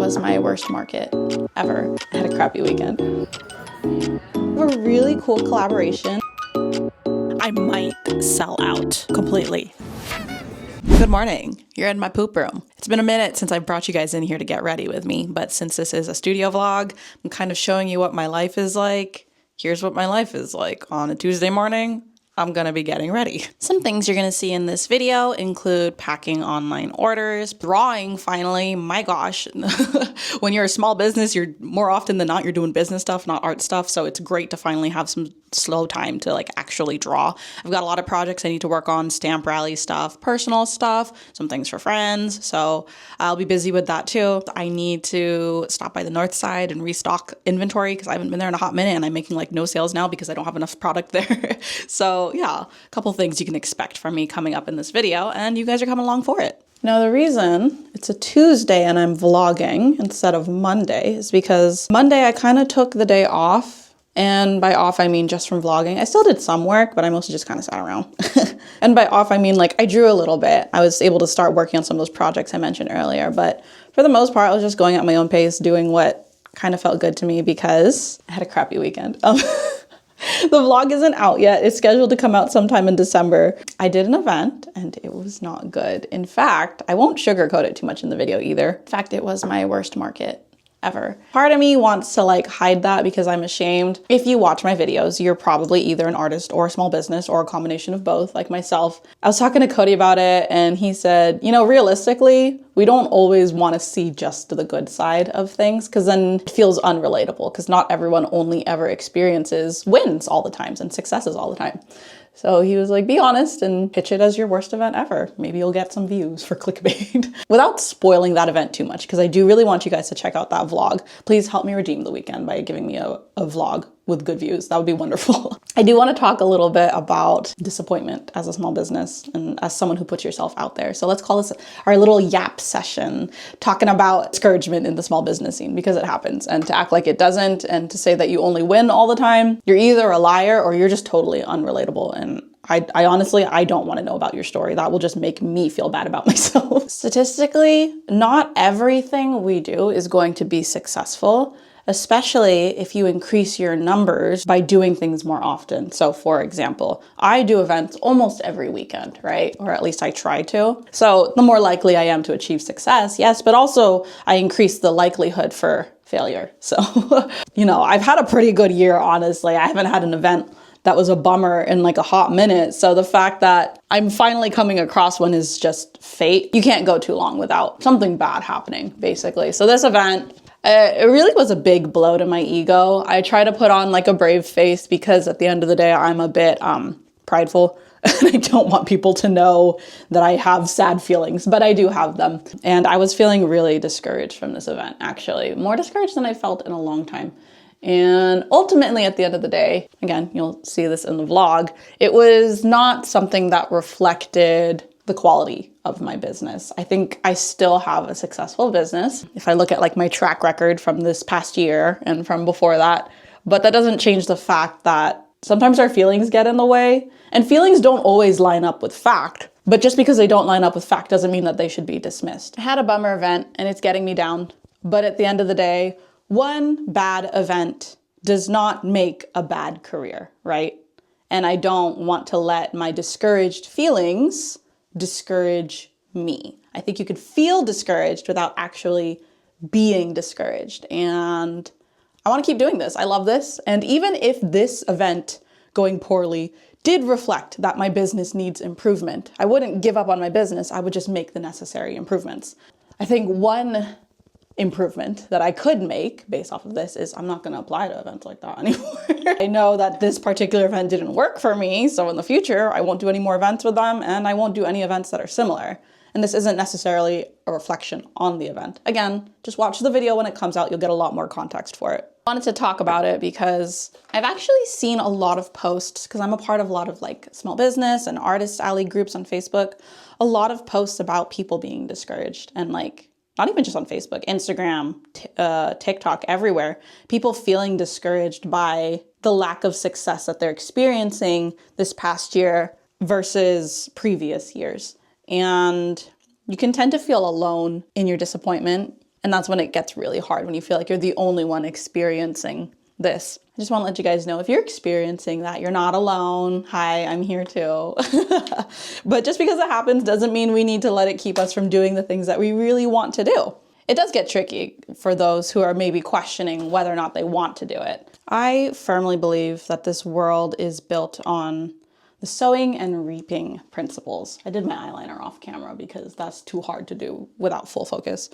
was my worst market ever. I had a crappy weekend. A really cool collaboration. I might sell out completely. Good morning. You're in my poop room. It's been a minute since I brought you guys in here to get ready with me, but since this is a studio vlog, I'm kind of showing you what my life is like. Here's what my life is like on a Tuesday morning. I'm gonna be getting ready. Some things you're gonna see in this video include packing online orders, drawing finally, my gosh. When you're a small business, you're more often than not, you're doing business stuff, not art stuff. So it's great to finally have some slow time to like actually draw. I've got a lot of projects I need to work on, stamp rally stuff, personal stuff, some things for friends. So I'll be busy with that too. I need to stop by the north side and restock inventory because I haven't been there in a hot minute and I'm making like no sales now because I don't have enough product there. So yeah, a couple things you can expect from me coming up in this video and you guys are coming along for it. Now the reason it's a Tuesday and I'm vlogging instead of Monday is because Monday I kind of took the day off. And by off, I mean just from vlogging. I still did some work, but I mostly just kind of sat around. And by off, I mean like I drew a little bit. I was able to start working on some of those projects I mentioned earlier. But for the most part, I was just going at my own pace, doing what kind of felt good to me because I had a crappy weekend. The vlog isn't out yet. It's scheduled to come out sometime in December. I did an event and it was not good. In fact, I won't sugarcoat it too much in the video either. In fact, it was my worst market ever. Part of me wants to like hide that because I'm ashamed. If you watch my videos, you're probably either an artist or a small business or a combination of both, like myself. I was talking to Cody about it and he said, you know, realistically, we don't always want to see just the good side of things because then it feels unrelatable because not everyone only ever experiences wins all the time and successes all the time. So he was like, be honest and pitch it as your worst event ever. Maybe you'll get some views for clickbait. Without spoiling that event too much, because I do really want you guys to check out that vlog. Please help me redeem the weekend by giving me a vlog with good views. That would be wonderful. I do want to talk a little bit about disappointment as a small business and as someone who puts yourself out there. So let's call this our little yap session, talking about discouragement in the small business scene because it happens. And to act like it doesn't and to say that you only win all the time, you're either a liar or you're just totally unrelatable. And I honestly, I don't want to know about your story. That will just make me feel bad about myself. Statistically, not everything we do is going to be successful, especially if you increase your numbers by doing things more often. So for example, I do events almost every weekend, right? Or at least I try to. So the more likely I am to achieve success, yes, but also I increase the likelihood for failure. So, you know, I've had a pretty good year, honestly. I haven't had an event that was a bummer in like a hot minute. So the fact that I'm finally coming across one is just fate. You can't go too long without something bad happening, basically. So this event, it really was a big blow to my ego. I try to put on like a brave face because at the end of the day, I'm a bit prideful. And I don't want people to know that I have sad feelings, but I do have them. And I was feeling really discouraged from this event, actually. More discouraged than I felt in a long time. And ultimately, at the end of the day, again, you'll see this in the vlog, it was not something that reflected the quality of my business. I think I still have a successful business if I look at like my track record from this past year and from before that, but that doesn't change the fact that sometimes our feelings get in the way and feelings don't always line up with fact. But just because they don't line up with fact doesn't mean that they should be dismissed. I had a bummer event and it's getting me down, but at the end of the day, one bad event does not make a bad career, right? And I don't want to let my discouraged feelings discourage me. I think you could feel discouraged without actually being discouraged. And I want to keep doing this. I love this. And even if this event going poorly did reflect that my business needs improvement, I wouldn't give up on my business. I would just make the necessary improvements. I think one improvement that I could make based off of this is I'm not going to apply to events like that anymore. I know that this particular event didn't work for me, so in the future I won't do any more events with them and I won't do any events that are similar. And this isn't necessarily a reflection on the event. Again, just watch the video when it comes out, you'll get a lot more context for it. I wanted to talk about it because I've actually seen a lot of posts, because I'm a part of a lot of like small business and artist alley groups on Facebook, a lot of posts about people being discouraged and like not even just on Facebook, Instagram, TikTok, everywhere, people feeling discouraged by the lack of success that they're experiencing this past year versus previous years. And you can tend to feel alone in your disappointment. And that's when it gets really hard, when you feel like you're the only one experiencing this. I just want to let you guys know, if you're experiencing that, you're not alone. Hi, I'm here too. But just because it happens doesn't mean we need to let it keep us from doing the things that we really want to do. It does get tricky for those who are maybe questioning whether or not they want to do it. I firmly believe that this world is built on the sowing and reaping principles. I did my eyeliner off camera because that's too hard to do without full focus.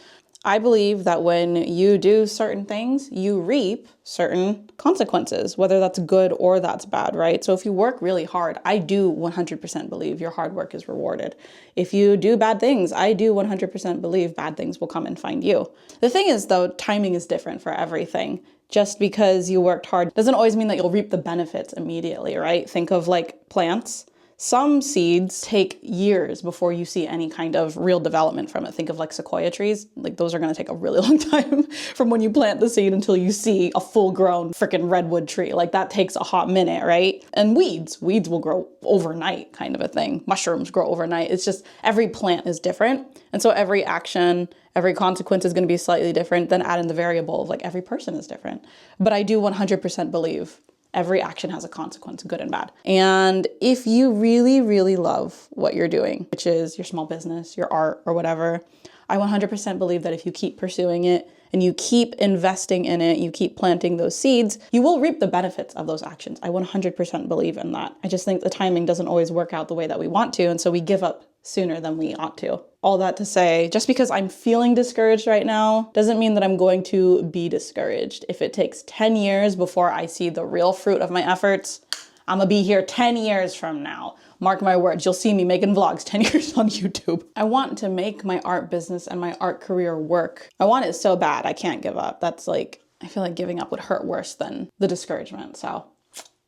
I believe that when you do certain things, you reap certain consequences, whether that's good or that's bad, right? So if you work really hard, I do 100% believe your hard work is rewarded. If you do bad things, I do 100% believe bad things will come and find you. The thing is, though, timing is different for everything. Just because you worked hard doesn't always mean that you'll reap the benefits immediately, right? Think of like plants. Some seeds take years before you see any kind of real development from it. Think of like sequoia trees. Like those are going to take a really long time from when you plant the seed until you see a full grown freaking redwood tree. Like that takes a hot minute, right? And weeds will grow overnight, kind of a thing. Mushrooms grow overnight. It's just every plant is different. And so every action, every consequence is going to be slightly different. Then add in the variable of like every person is different. But I do 100% believe every action has a consequence, good and bad. And if you really, really love what you're doing, which is your small business, your art, or whatever, I 100% believe that if you keep pursuing it and you keep investing in it, you keep planting those seeds, you will reap the benefits of those actions. I 100% believe in that. I just think the timing doesn't always work out the way that we want to, and so we give up sooner than we ought to. All that to say, just because I'm feeling discouraged right now doesn't mean that I'm going to be discouraged. If it takes 10 years before I see the real fruit of my efforts, I'm gonna be here 10 years from now. Mark my words, you'll see me making vlogs 10 years on YouTube. I want to make my art business and my art career work. I want it so bad, I can't give up. That's like, I feel like giving up would hurt worse than the discouragement. So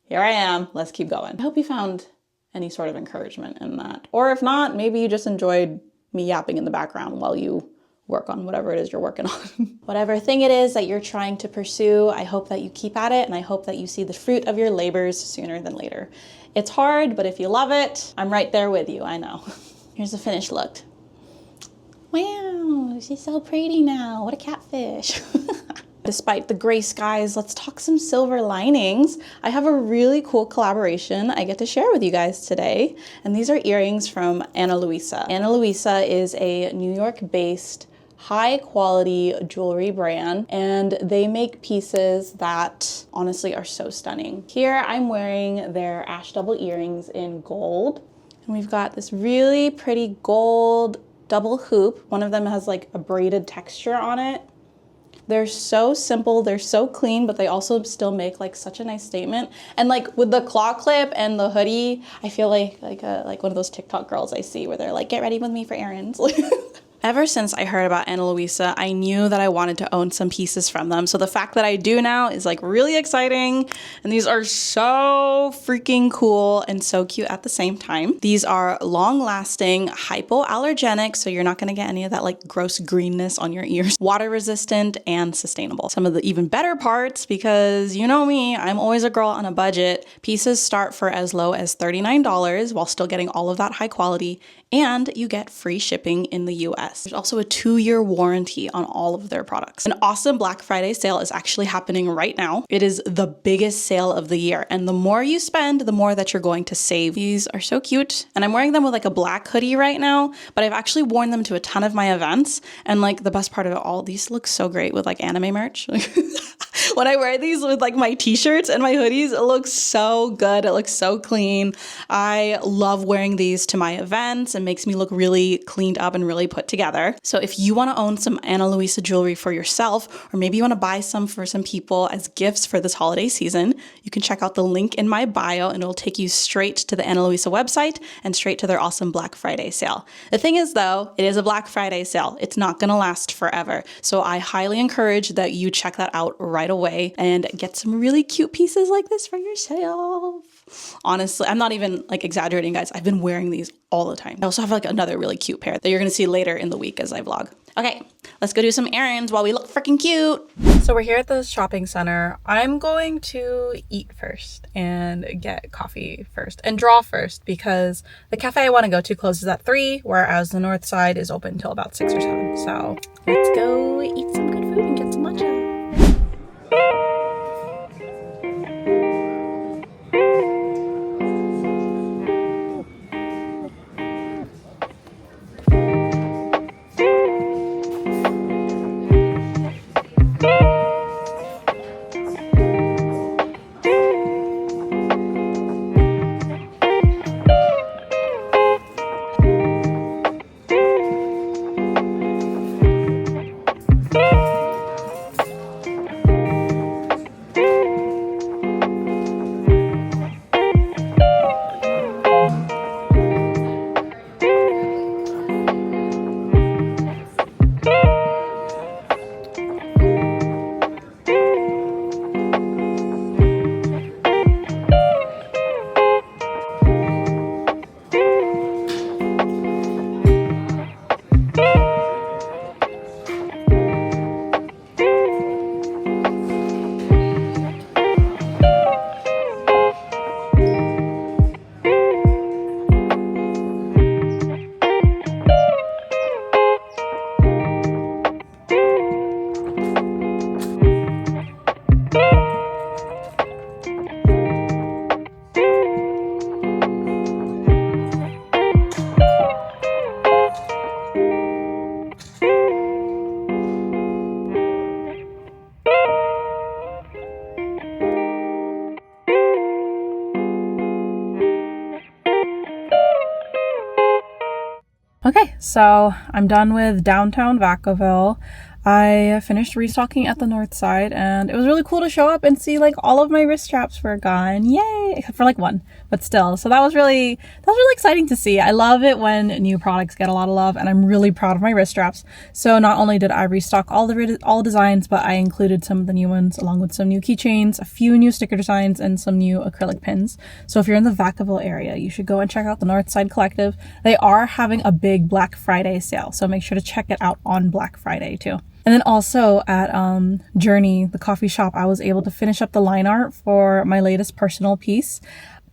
here I am, let's keep going. I hope you found any sort of encouragement in that. Or if not, maybe you just enjoyed me yapping in the background while you work on whatever it is you're working on. Whatever thing it is that you're trying to pursue, I hope that you keep at it, and I hope that you see the fruit of your labors sooner than later. It's hard, but if you love it, I'm right there with you, I know. Here's the finished look. Wow, she's so pretty now. What a catfish. Despite the gray skies, let's talk some silver linings. I have a really cool collaboration I get to share with you guys today. And these are earrings from Ana Luisa. Ana Luisa is a New York-based high quality jewelry brand, and they make pieces that honestly are so stunning. Here I'm wearing their ash double earrings in gold. And we've got this really pretty gold double hoop. One of them has like a braided texture on it. They're so simple, they're so clean, but they also still make like such a nice statement. And like with the claw clip and the hoodie, I feel like one of those TikTok girls I see where they're like, get ready with me for errands. Ever since I heard about Ana Luisa, I knew that I wanted to own some pieces from them. So the fact that I do now is like really exciting. And these are so freaking cool and so cute at the same time. These are long lasting, hypoallergenic. So you're not gonna get any of that like gross greenness on your ears. Water resistant and sustainable. Some of the even better parts, because you know me, I'm always a girl on a budget. Pieces start for as low as $39 while still getting all of that high quality, and you get free shipping in the US. There's also a 2-year warranty on all of their products. An awesome Black Friday sale is actually happening right now. It is the biggest sale of the year, and the more you spend, the more that you're going to save. These are so cute, and I'm wearing them with like a black hoodie right now, but I've actually worn them to a ton of my events, and like the best part of it all, these look so great with like anime merch. When I wear these with like my t-shirts and my hoodies, it looks so good. It looks so clean. I love wearing these to my events. It makes me look really cleaned up and really put together. So if you want to own some Ana Luisa jewelry for yourself, or maybe you want to buy some for some people as gifts for this holiday season, you can check out the link in my bio and it'll take you straight to the Ana Luisa website and straight to their awesome Black Friday sale. The thing is though, it is a Black Friday sale. It's not going to last forever. So I highly encourage that you check that out right away and get some really cute pieces like this for yourself. Honestly, I'm not even like exaggerating, guys. I've been wearing these all the time. I also have like another really cute pair that you're going to see later in the week as I vlog. Okay, let's go do some errands while we look freaking cute. So we're here at the shopping center. I'm going to eat first and get coffee first and draw first because the cafe I want to go to closes at 3, whereas the north side is open until about 6 or 7. So let's go eat some good food and get some matcha. Okay, so I'm done with downtown Vacaville. I finished restocking at the north side and it was really cool to show up and see like all of my wrist straps were gone. Yay! Except for like one, but still. So that was really exciting to see. I love it when new products get a lot of love and I'm really proud of my wrist straps. So not only did I restock all designs, but I included some of the new ones along with some new keychains, a few new sticker designs, and some new acrylic pins. So if you're in the Vacaville area, you should go and check out the Northside Collective. They are having a big Black Friday sale, so make sure to check it out on Black Friday too. And then also at Journey, the coffee shop, I was able to finish up the line art for my latest personal piece.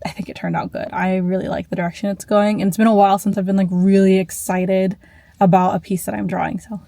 I think it turned out good. I really like the direction it's going. And it's been a while since I've been like really excited about a piece that I'm drawing. So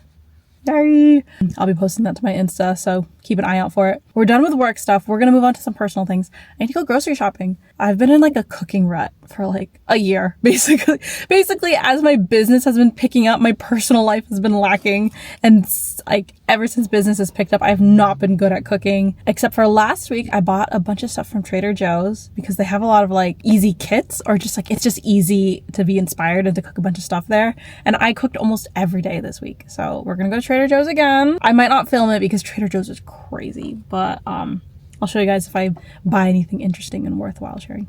yay! I'll be posting that to my Insta, so keep an eye out for it. We're done with work stuff. We're gonna move on to some personal things. I need to go grocery shopping. I've been in like a cooking rut for like a year, basically. Basically, as my business has been picking up, my personal life has been lacking. And like ever since business has picked up, I have not been good at cooking. Except for last week, I bought a bunch of stuff from Trader Joe's because they have a lot of like easy kits, or just like it's just easy to be inspired and to cook a bunch of stuff there. And I cooked almost every day this week. So we're gonna go to Trader Joe's again. I might not film it because Trader Joe's is crazy, but I'll show you guys if I buy anything interesting and worthwhile sharing.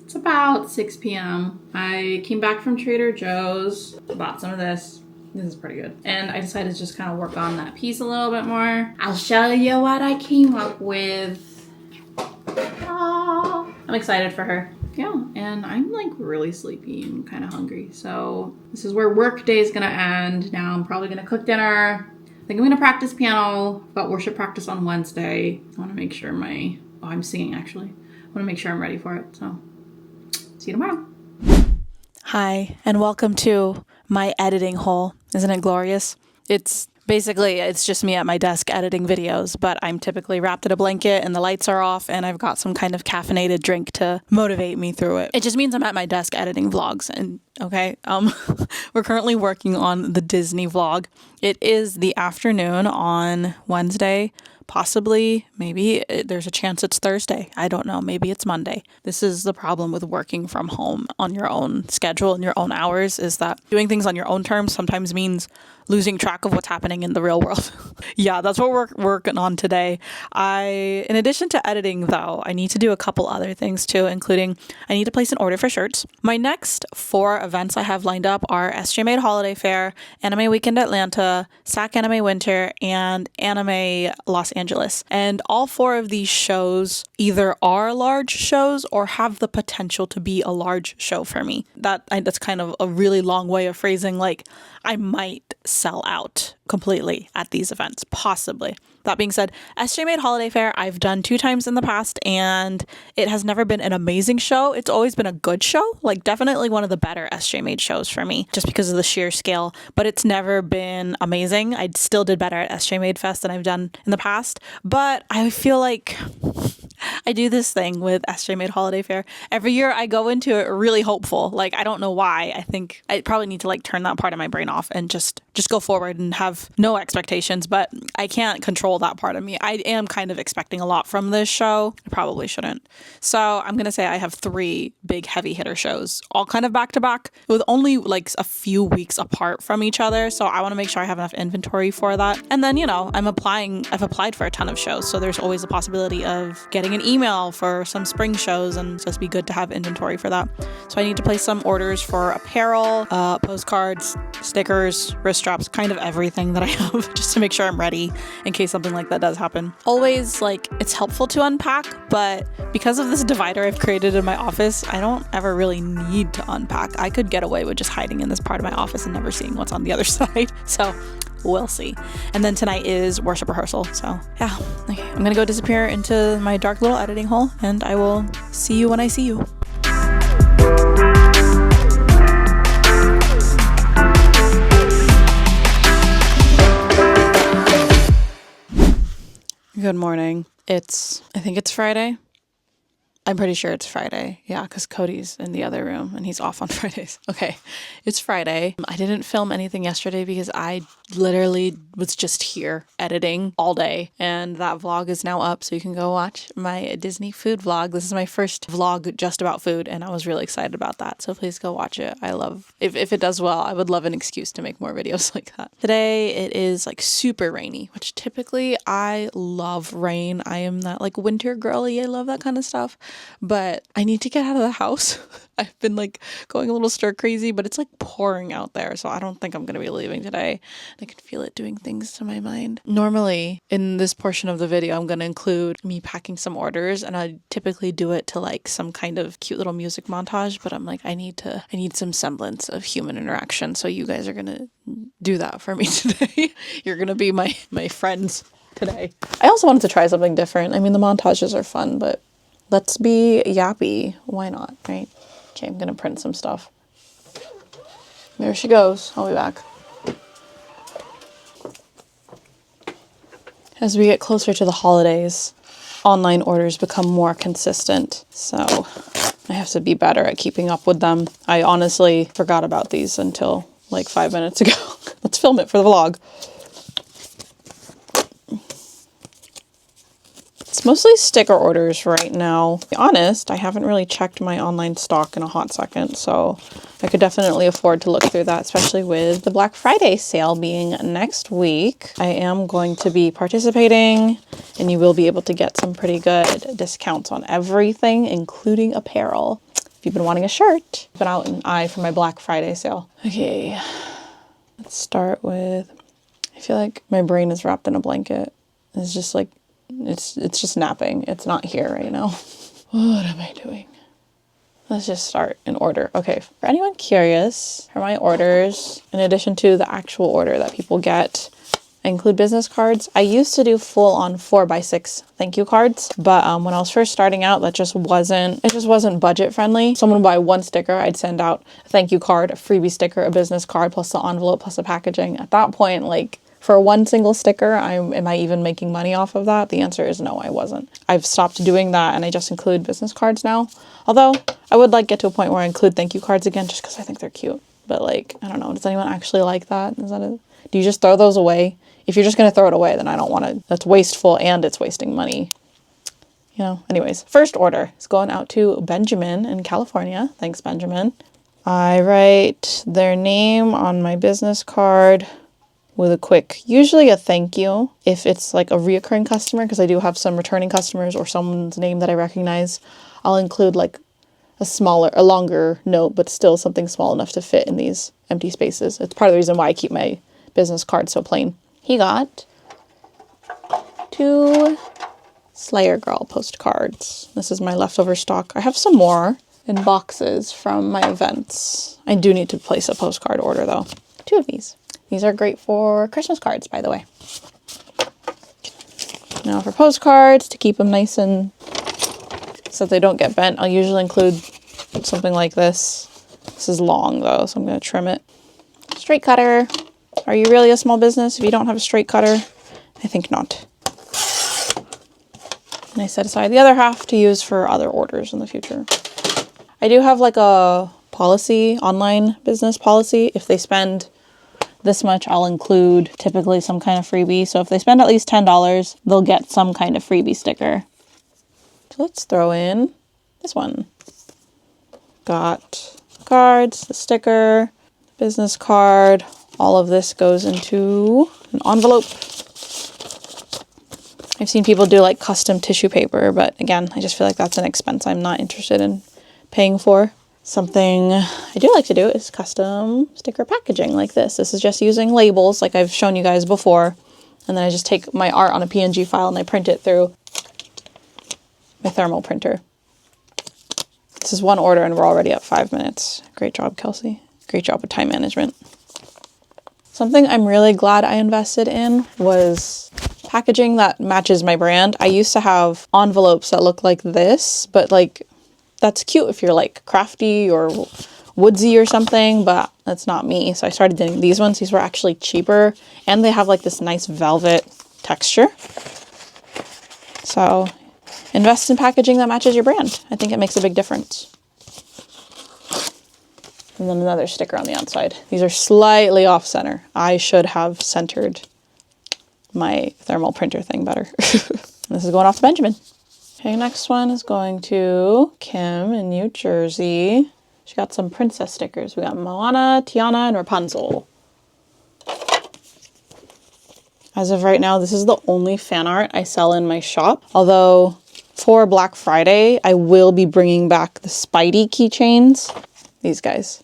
It's about 6 p.m. I came back from Trader Joe's, bought some of this. This is pretty good. And I decided to just kind of work on that piece a little bit more. I'll show you what I came up with. Aww. I'm excited for her. Yeah, and I'm like really sleepy and kind of hungry. So this is where work day is gonna end. Now I'm probably gonna cook dinner. I think I'm gonna practice piano, but worship practice on Wednesday. I wanna make sure I'm singing actually. I wanna make sure I'm ready for it. So see you tomorrow. Hi, and welcome to my editing hole. Isn't it glorious? It's just me at my desk editing videos, but I'm typically wrapped in a blanket and the lights are off and I've got some kind of caffeinated drink to motivate me through it. It just means I'm at my desk editing vlogs. And okay, we're currently working on the Disney vlog. It is the afternoon on Wednesday. Possibly, maybe there's a chance it's Thursday. I don't know. Maybe it's Monday. This is the problem with working from home on your own schedule and your own hours, is that doing things on your own terms sometimes means losing track of what's happening in the real world. Yeah, that's what we're working on today. In addition to editing though, I need to do a couple other things too, including I need to place an order for shirts. My next 4 events I have lined up are SJMade Holiday Fair, Anime Weekend Atlanta, Sacanime Winter, and Anime Los Angeles. And all 4 of these shows either are large shows or have the potential to be a large show for me. That's kind of a really long way of phrasing, like, I might sell out completely at these events, possibly. That being said, SJMade Holiday Fair I've done 2 times in the past, and it has never been an amazing show. It's always been a good show, like definitely one of the better SJMade shows for me, just because of the sheer scale, but it's never been amazing. I still did better at SJMade Fest than I've done in the past, but I feel like I do this thing with SJMade Holiday Fair. Every year I go into it really hopeful. Like, I don't know why. I think I probably need to like turn that part of my brain off and just go forward and have no expectations, but I can't control that part of me. I am kind of expecting a lot from this show. I probably shouldn't. So I'm going to say I have 3 big heavy hitter shows, all kind of back to back with only like a few weeks apart from each other. So I want to make sure I have enough inventory for that. And then, I've applied for a ton of shows. So there's always a possibility of getting an email for some spring shows, and so it'd be good to have inventory for that. So I need to place some orders for apparel, postcards, stickers, wrist straps, kind of everything that I have, just to make sure I'm ready in case something like that does happen. Always, like, it's helpful to unpack, but because of this divider I've created in my office, I don't ever really need to unpack. I could get away with just hiding in this part of my office and never seeing what's on the other side. So we'll see. And then tonight is worship rehearsal. So yeah, okay. I'm gonna go disappear into my dark little editing hole, and I will see you when I see you. Good morning. I think it's Friday. I'm pretty sure it's Friday. Yeah, because Cody's in the other room and he's off on Fridays. Okay, it's Friday. I didn't film anything yesterday because I literally was just here editing all day. And that vlog is now up, so you can go watch my Disney food vlog. This is my first vlog just about food, and I was really excited about that. So please go watch it. If it does well, I would love an excuse to make more videos like that. Today it is like super rainy, which typically I love rain. I am that like winter girly. I love that kind of stuff. But I need to get out of the house. I've been like going a little stir crazy, but it's like pouring out there. So I don't think I'm going to be leaving today. I can feel it doing things to my mind. Normally in this portion of the video, I'm going to include me packing some orders, and I typically do it to like some kind of cute little music montage. But I'm like, I need some semblance of human interaction. So you guys are going to do that for me today. You're going to be my friends today. I also wanted to try something different. I mean, the montages are fun, but let's be yappy. Why not, right? Okay, I'm going to print some stuff. There she goes. I'll be back. As we get closer to the holidays, online orders become more consistent. So I have to be better at keeping up with them. I honestly forgot about these until like 5 minutes ago. Let's film it for the vlog. It's mostly sticker orders right now. To be honest, I haven't really checked my online stock in a hot second, so I could definitely afford to look through that, especially with the Black Friday sale being next week. I am going to be participating, and you will be able to get some pretty good discounts on everything, including apparel. If you've been wanting a shirt, keep an eye for my Black Friday sale. Okay, let's start with, I feel like my brain is wrapped in a blanket. It's just like, it's just napping. It's not here right now. What am I doing? Let's just start in order. Okay, for anyone curious, for my orders, in addition to the actual order that people get, I include business cards. I used to do full-on 4x6 thank you cards, but when I was first starting out, it just wasn't budget friendly. Someone would buy 1 sticker, I'd send out a thank you card, a freebie sticker, a business card, plus the envelope, plus the packaging. At that point, like, for 1 single sticker, am I even making money off of that? The answer is no, I wasn't. I've stopped doing that, and I just include business cards now. Although, I would like get to a point where I include thank you cards again, just because I think they're cute. But like, I don't know, does anyone actually like that? Do you just throw those away? If you're just going to throw it away, then I don't want to. That's wasteful, and it's wasting money. Anyways, first order is going out to Benjamin in California. Thanks, Benjamin. I write their name on my business card. with a quick, usually a thank you if it's like a reoccurring customer, because I do have some returning customers or someone's name that I recognize. I'll include like a longer note, but still something small enough to fit in these empty spaces. It's part of the reason why I keep my business card so plain. He got 2 Slayer Girl postcards. This is my leftover stock. I have some more in boxes from my events. I do need to place a postcard order though. 2 of these. These are great for Christmas cards, by the way. Now for postcards, to keep them nice and so they don't get bent, I'll usually include something like this. This is long though, so I'm going to trim it. Straight cutter. Are you really a small business if you don't have a straight cutter? I think not. And I set aside the other half to use for other orders in the future. I do have like a policy, online business policy. If they spend this much, I'll include typically some kind of freebie. So if they spend at least $10, they'll get some kind of freebie sticker. So let's throw in this one. Got cards, the sticker, business card. All of this goes into an envelope. I've seen people do like custom tissue paper, but again, I just feel like that's an expense I'm not interested in paying for. Something I do like to do is custom sticker packaging like this. This is just using labels like I've shown you guys before. And then I just take my art on a PNG file and I print it through my thermal printer. This is one order and we're already at 5 minutes. Great job, Kelsey. Great job with time management. Something I'm really glad I invested in was packaging that matches my brand. I used to have envelopes that look like this, but like that's cute if you're like crafty or woodsy or something, but that's not me. So I started doing these ones. These were actually cheaper and they have like this nice velvet texture. So invest in packaging that matches your brand. I think it makes a big difference. And then another sticker on the outside. These are slightly off center. I should have centered my thermal printer thing better. This is going off to Benjamin. Okay, next one is going to Kim in New Jersey. She got some princess stickers. We got Moana, Tiana, and Rapunzel. As of right now, this is the only fan art I sell in my shop. Although for Black Friday, I will be bringing back the Spidey keychains. These guys.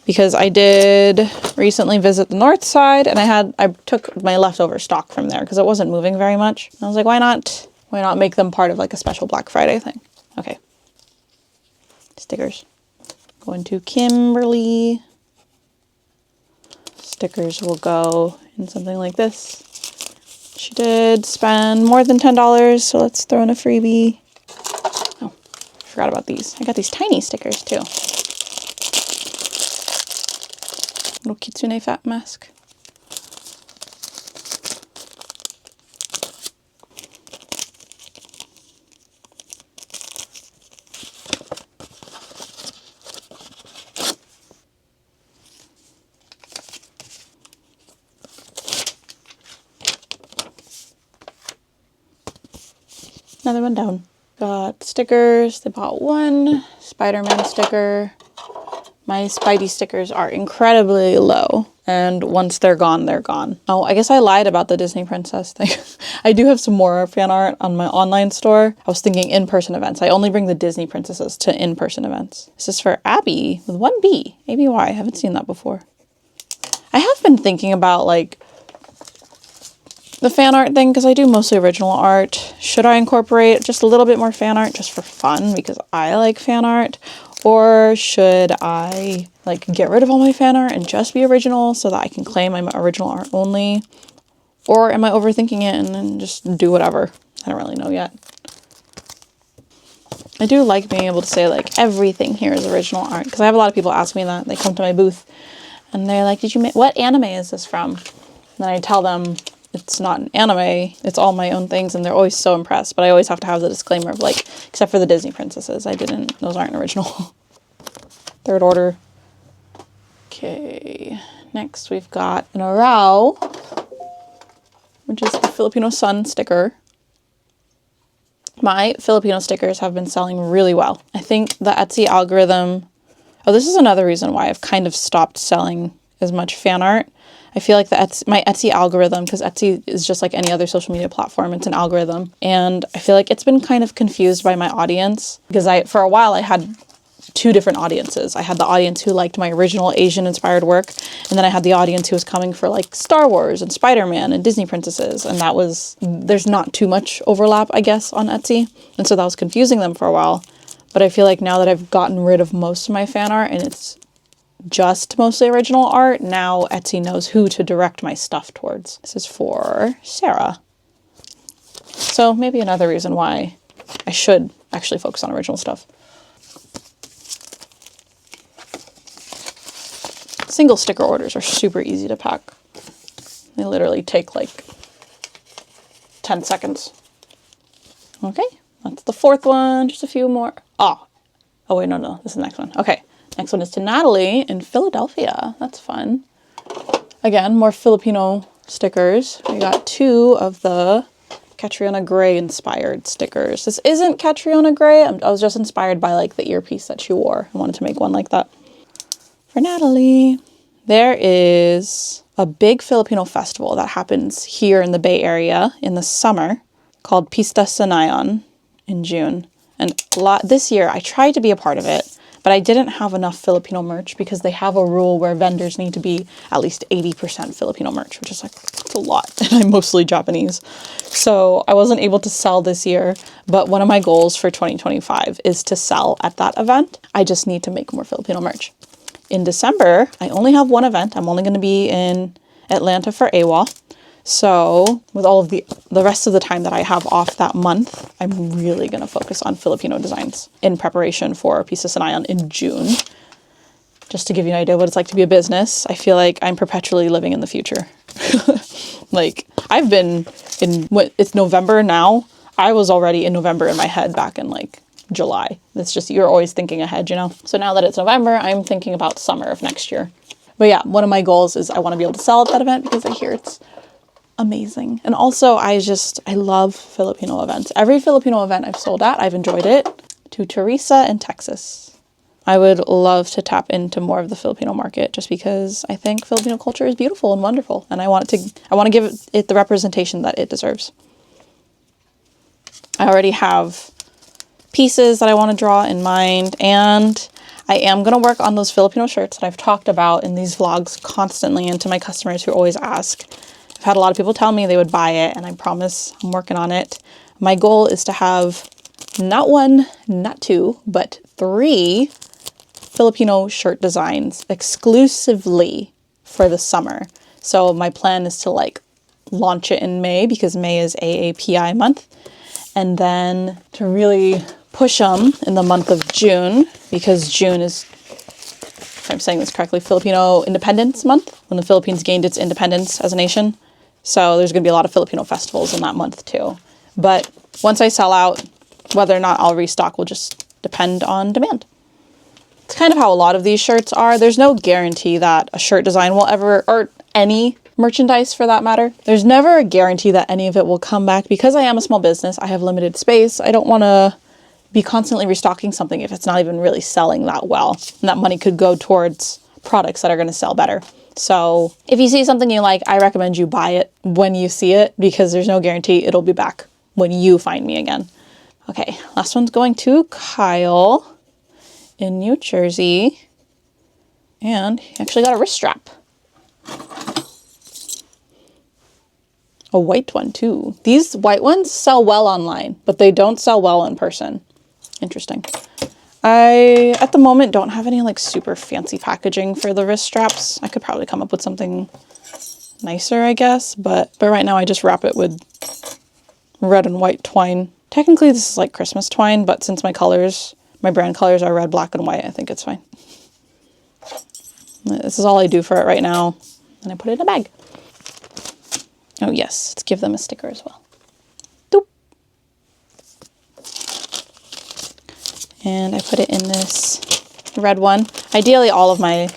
Because I did recently visit the north side and I took my leftover stock from there because it wasn't moving very much. And I was like, why not make them part of like a special Black Friday thing? Okay. Stickers. Going to Kimberly. Stickers will go in something like this. She did spend more than $10, so let's throw in a freebie. Oh, I forgot about these. I got these tiny stickers too. Little kitsune fat mask. Another one down. Got stickers. They bought one Spider-Man sticker. My Spidey stickers are incredibly low, and once they're gone, they're gone. Oh, I guess I lied about the Disney princess thing. I do have some more fan art on my online store. I was thinking in-person events. I only bring the Disney princesses to in-person events. This is for Abby with 1B. ABY. I haven't seen that before. I have been thinking about like the fan art thing because I do mostly original art. Should I incorporate just a little bit more fan art just for fun because I like fan art? Or should I like get rid of all my fan art and just be original so that I can claim I'm original art only? Or am I overthinking it and then just do whatever? I don't really know yet. I do like being able to say like everything here is original art because I have a lot of people ask me that. They come to my booth and they're like, what anime is this from? And then I tell them it's not an anime, it's all my own things, and they're always so impressed, but I always have to have the disclaimer of like, except for the Disney princesses, those aren't original. Third order. Okay, next we've got an Arau, which is the Filipino sun sticker. My Filipino stickers have been selling really well. I think the Etsy algorithm, this is another reason why I've kind of stopped selling as much fan art. I feel like my Etsy algorithm, because Etsy is just like any other social media platform, it's an algorithm. And I feel like it's been kind of confused by my audience, because for a while I had two different audiences. I had the audience who liked my original Asian inspired work, and then I had the audience who was coming for like Star Wars and Spider-Man and Disney princesses, and there's not too much overlap, I guess, on Etsy, and so that was confusing them for a while. But I feel like now that I've gotten rid of most of my fan art and it's just mostly original art, now Etsy knows who to direct my stuff towards. This is for Sarah. So maybe another reason why I should actually focus on original stuff. Single sticker orders are super easy to pack. They literally take like 10 seconds. Okay, that's the fourth one. Just a few more. Oh wait, no, this is the next one. Okay, next one is to Natalie in Philadelphia. That's fun. Again, more Filipino stickers. We got 2 of the Catriona Gray inspired stickers. This isn't Catriona Gray. I was just inspired by like the earpiece that she wore. I wanted to make one like that. For Natalie, there is a big Filipino festival that happens here in the Bay Area in the summer called Pista Sanayon in June. And this year I tried to be a part of it, but I didn't have enough Filipino merch because they have a rule where vendors need to be at least 80% Filipino merch, which is like, that's a lot. And I'm mostly Japanese. So I wasn't able to sell this year, but one of my goals for 2025 is to sell at that event. I just need to make more Filipino merch. In December, I only have one event. I'm only going to be in Atlanta for AWA. So with all of the rest of the time that I have off that month, I'm really going to focus on Filipino designs in preparation for Pista Sanayon in June. Just to give you an idea what it's like to be a business, I feel like I'm perpetually living in the future. Like I've been it's November now. I was already in November in my head back in like July. It's just, you're always thinking ahead, you know? So now that it's November, I'm thinking about summer of next year. But yeah, one of my goals is I want to be able to sell at that event because I hear it's amazing. And also I love Filipino events. Every Filipino event I've sold at, I've enjoyed it. To Teresa in Texas. I would love to tap into more of the Filipino market just because I think Filipino culture is beautiful and wonderful. And I want to give it the representation that it deserves. I already have pieces that I want to draw in mind, and I am going to work on those Filipino shirts that I've talked about in these vlogs constantly, and to my customers who always ask. I've had a lot of people tell me they would buy it, and I promise I'm working on it. My goal is to have not 1, not 2, but 3 Filipino shirt designs exclusively for the summer. So my plan is to like launch it in May because May is AAPI month, and then to really push them in the month of June, because June is, if I'm saying this correctly, Filipino Independence Month, when the Philippines gained its independence as a nation. So there's going to be a lot of Filipino festivals in that month too. But once I sell out, whether or not I'll restock will just depend on demand. It's kind of how a lot of these shirts are. There's no guarantee that a shirt design will ever, or any merchandise for that matter, there's never a guarantee that any of it will come back. Because I am a small business, I have limited space. I don't want to be constantly restocking something if it's not even really selling that well. And that money could go towards products that are going to sell better. So if you see something you like, I recommend you buy it when you see it, because there's no guarantee it'll be back when you find me again. Okay, last one's going to Kyle in New Jersey. And he actually got a wrist strap. A white one too. These white ones sell well online, but they don't sell well in person. Interesting. I, at the moment, don't have any like super fancy packaging for the wrist straps. I could probably come up with something nicer, I guess, but right now I just wrap it with red and white twine. Technically this is like Christmas twine, but since my brand colors are red, black, and white, I think it's fine. This is all I do for it right now, and I put it in a bag. Oh yes, let's give them a sticker as well. Doop. And I put it in this red one. Ideally all of my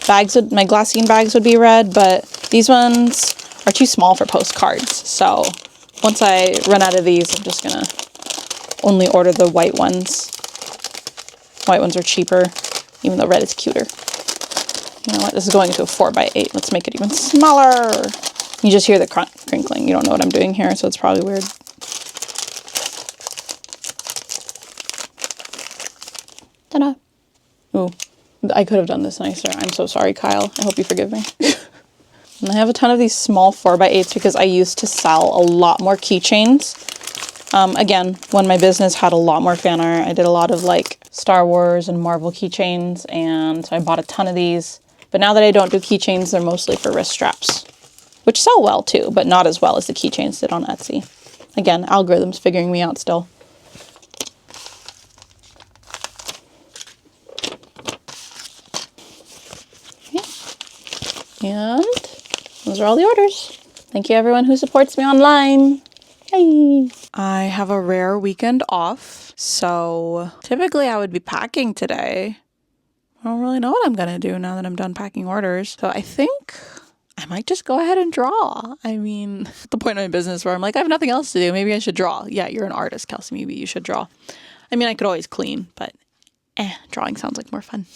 glassine bags would be red, but these ones are too small for postcards. So once I run out of these, I'm just gonna only order the white ones. White ones are cheaper, even though red is cuter. You know what? This is going to a 4x8. Let's make it even smaller. You just hear the crinkling. You don't know what I'm doing here, so it's probably weird. Ta-da. Ooh, I could have done this nicer. I'm so sorry, Kyle. I hope you forgive me. And I have a ton of these small 4x8s because I used to sell a lot more keychains. Again, when my business had a lot more fan art, I did a lot of like Star Wars and Marvel keychains, and so I bought a ton of these. But now that I don't do keychains, they're mostly for wrist straps, which sell well too, but not as well as the keychains did on Etsy. Again, algorithms figuring me out still. Okay. And those are all the orders. Thank you everyone who supports me online. Hey. I have a rare weekend off, so typically I would be packing today. I don't really know what I'm gonna do now that I'm done packing orders. So I think I might just go ahead and draw. I mean, at the point in my business where I'm like, I have nothing else to do. Maybe I should draw. Yeah, you're an artist, Kelsey. Maybe you should draw. I mean, I could always clean, but drawing sounds like more fun.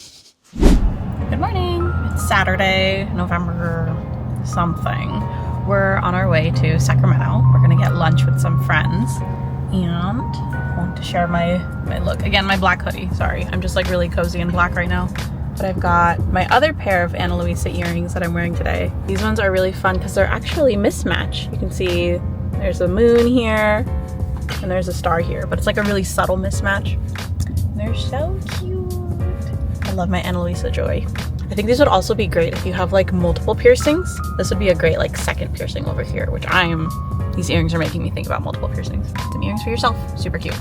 Good morning. It's Saturday, November something. We're on our way to Sacramento. We're gonna get lunch with some friends, and I want to share my look. Again, my black hoodie. Sorry, I'm just like really cozy in black right now. But I've got my other pair of Ana Luisa earrings that I'm wearing today. These ones are really fun because they're actually mismatch. You can see there's a moon here and there's a star here, but it's like a really subtle mismatch. They're so cute. I love my Ana Luisa joy. I think these would also be great if you have like multiple piercings. This would be a great like second piercing over here, which these earrings are making me think about multiple piercings. Some earrings for yourself, super cute.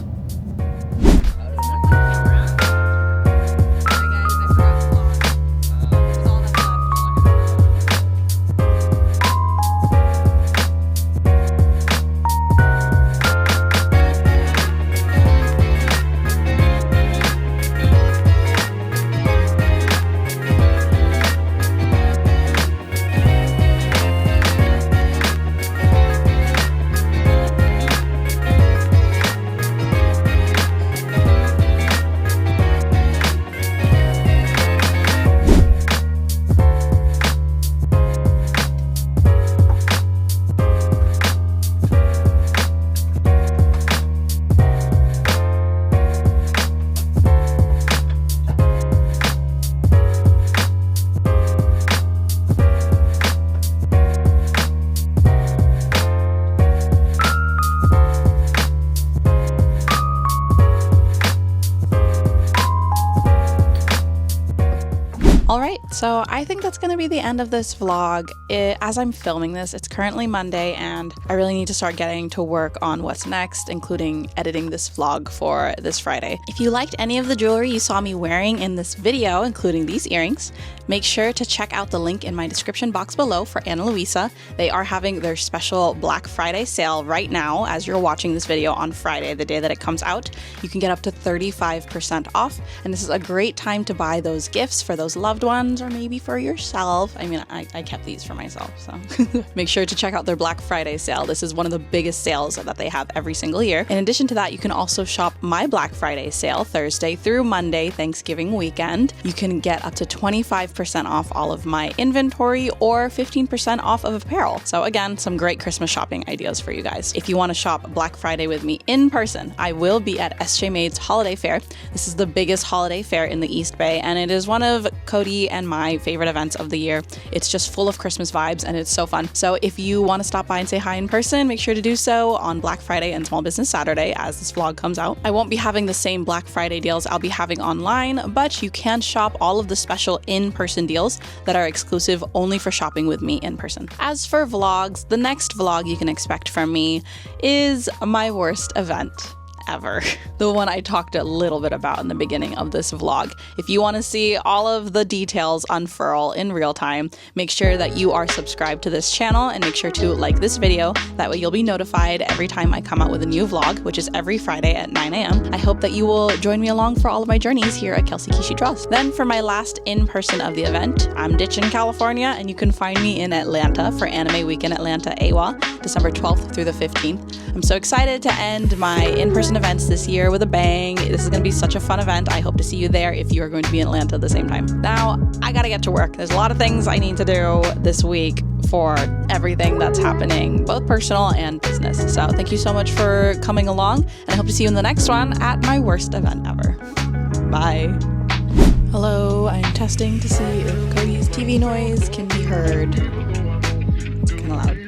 So I think that's going to be the end of this vlog. As I'm filming this, it's currently Monday and I really need to start getting to work on what's next, including editing this vlog for this Friday. If you liked any of the jewelry you saw me wearing in this video, including these earrings, make sure to check out the link in my description box below for Ana Luisa. They are having their special Black Friday sale right now as you're watching this video on Friday, the day that it comes out. You can get up to 35% off, and this is a great time to buy those gifts for those loved ones or maybe for yourself. I mean, I kept these for myself, so make sure to check out their Black Friday sale. This is one of the biggest sales that they have every single year. In addition to that, you can also shop my Black Friday sale Thursday through Monday, Thanksgiving weekend. You can get up to 25% off all of my inventory or 15% off of apparel. So again, some great Christmas shopping ideas for you guys. If you want to shop Black Friday with me in person, I will be at SJMade's holiday fair. This is the biggest holiday fair in the East Bay, and it is one of Cody and my favorite events of the year. It's just full of Christmas vibes and it's so fun. So if you want to stop by and say hi in person, make sure to do so on Black Friday and Small Business Saturday as this vlog comes out. I won't be having the same Black Friday deals I'll be having online, but you can shop all of the special in-person deals that are exclusive only for shopping with me in person. As for vlogs, the next vlog you can expect from me is my worst event ever. The one I talked a little bit about in the beginning of this vlog. If you want to see all of the details unfurl in real time, make sure that you are subscribed to this channel and make sure to like this video. That way you'll be notified every time I come out with a new vlog, which is every Friday at 9 a.m. I hope that you will join me along for all of my journeys here at Kelsey Kishi Draws. Then for my last in-person of the event, I'm ditching California and you can find me in Atlanta for Anime Weekend Atlanta AWA, December 12th through the 15th. I'm so excited to end my in-person in-person events this year with a bang. This is going to be such a fun event. I hope to see you there if you are going to be in Atlanta at the same time. Now, I gotta get to work. There's a lot of things I need to do this week for everything that's happening, both personal and business. So thank you so much for coming along, and I hope to see you in the next one at my worst event ever. Bye. Hello, I'm testing to see if Cody's TV noise can be heard. It's kind of loud.